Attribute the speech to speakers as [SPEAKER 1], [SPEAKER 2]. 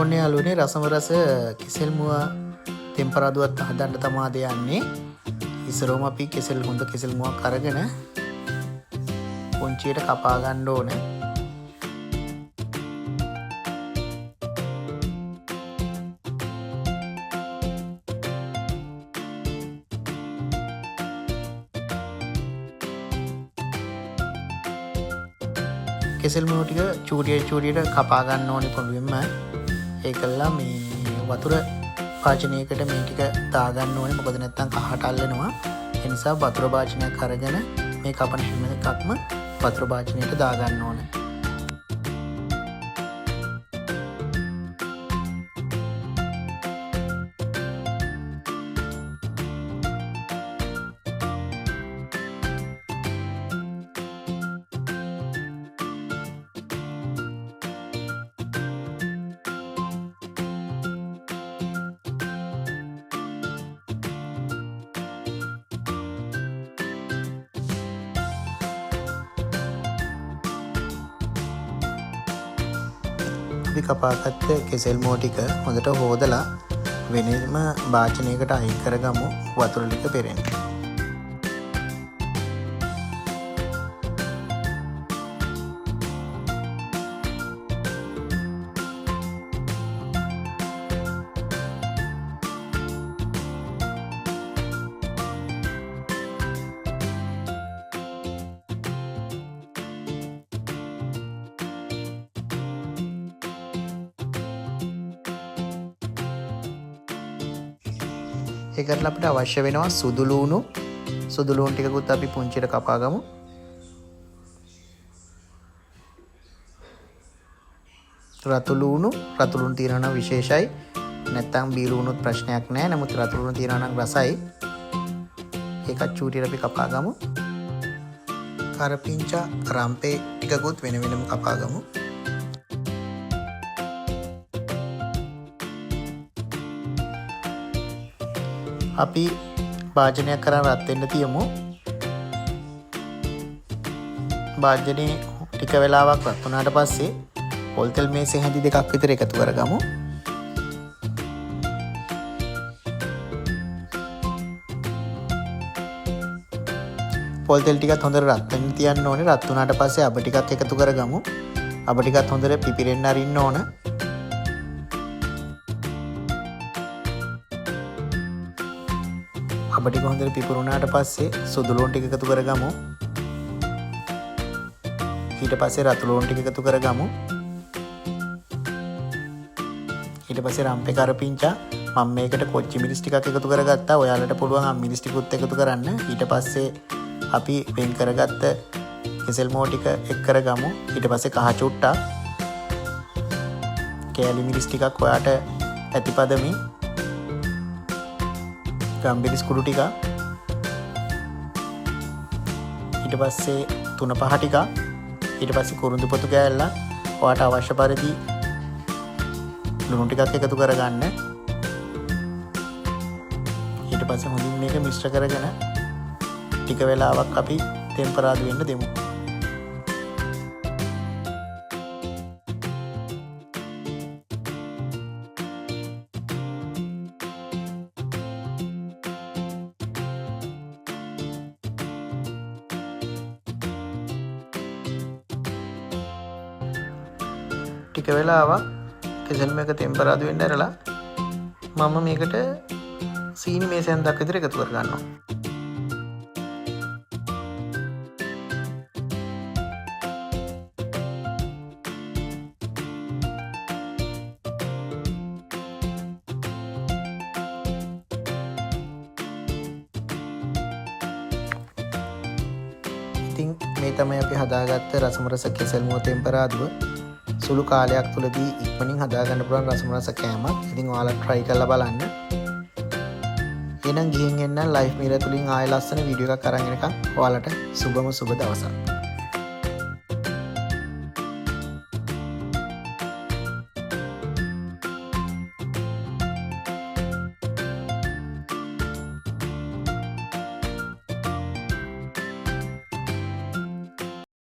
[SPEAKER 1] ඔන්න යාළුවනේ රසම රස කෙසෙල් මුව තෙම්පරාදුවත් හදන්න තමයි යන්නේ. ඉස්සරෝම අපි හොඳ කෙසෙල් මුවක් අරගෙන පුංචියට කපා ගන්න ඕනේ. කෙසෙල් මුව ටික චූටියට කපා ගන්න ඕනේ පොළොවෙන්ම. ඒකල්ලා මේ වතුර භාජනයකට මේ ටික දාගන්න ඕනේ. මොකද නැත්තම් කහට අල්ලනවා. ඒ නිසා වතුර භාජනයක් අරගෙන මේ කපන හැම එකක්ම වතුර භාජනයට දාගන්න ඕනේ. අපි කපාගත්ත කෙසෙල් මුව ටික හොඳට හොදලා වෙනම භාජනයකට අයින් කරගමු වතුර ටික පෙරෙන්න. ඒකට අපිට අවශ්‍ය වෙනවා සුදු ලූණු ටිකකුත් අපි පුංචියට කපා ගමු. රතු ලූණු තියෙනවා නම් විශේෂයි. නැත්නම් බී ලූණුත් ප්‍රශ්නයක් නැහැ. නමුත් රතු ලූණු තියෙනවා නම් රසයි. ඒකත් චූටියට අපි කපා ගමු. කරපිංචා රම්පේ ටිකකුත් වෙනම කපා ගමු. අපි භාජනයක් කරන් රත් වෙන්න තියමු. භාජනේ ටික වෙලාවක් රත් වුණාට පස්සේ පොල් තෙල් මේසේ හැඳි දෙකක් විතර එකතු කරගමු. පොල් තෙල් ටිකත් හොඳට රත් වෙන්න තියන්න ඕනේ. රත් වුණාට පස්සේ අබ ටිකක් එකතු කරගමු. අබ ටිකත් හොඳට පිපිරෙන්න අරින්න ඕන. අබ ටික හොඳට පිපුරුණාට පස්සේ සුදු ලූණු ටික එකතු කරගමු. ඊට පස්සේ රතු ලූණු ටික එකතු කරගමු. ඊට පස්සේ රම්පේ කරපිංචා මම මේකට කොච්චි මිරිස් ටිකක් එකතු කරගත්තා. ඔයාලට පුළුවන් මිරිස් ටිකුත් එකතු කරන්න. ඊට පස්සේ අපි වෙන් කරගත්ත කෙසෙල් මුව ටික එක් කරගමු. ඊට පස්සේ කහ චුට්ටා කෑලි මිරිස් ටිකක් ඔයාට ඇතිපදමින් ගම්බිරිස් කුඩු ටික, ඊට පස්සේ 3-5 ටික, ඊට පස්සේ කුරුඳු පොතු කෑල්ල ඔයාට අවශ්‍ය පරිදි ලුණු ටිකක් එකතු කරගන්න. ඊට පස්සේ හොඳින් මේක මිශ්‍ර කරගෙන ටික වෙලාවක් අපි තෙම්පරාදු වෙන්න දෙමු. ටික වෙලාවක් කෙසෙල් මේක තෙම්පරාදු වෙන්න ඇරලා මම මේකට සීනි මේසෙන්දක් විතර එකතු කර ගන්නවා. ඉතින් මේ තමයි අපි හදාගත්ත රසම රස කෙසෙල් මුව තෙම්පරාදුව. සුළු කාලයක් තුළදී ඉක්මනින් හදාගන්න පුළුවන් රසම රස කෑමක්. ඉතින් ඔයාලා try කරලා බලන්න. එහෙනම් ගිහින් එන්න ලයිෆ් මීරා තුලින් ආයෙ ලස්සන වීඩියෝ එකක් අරන් එනකම් ඔයාලට සුබම සුබ දවසක්.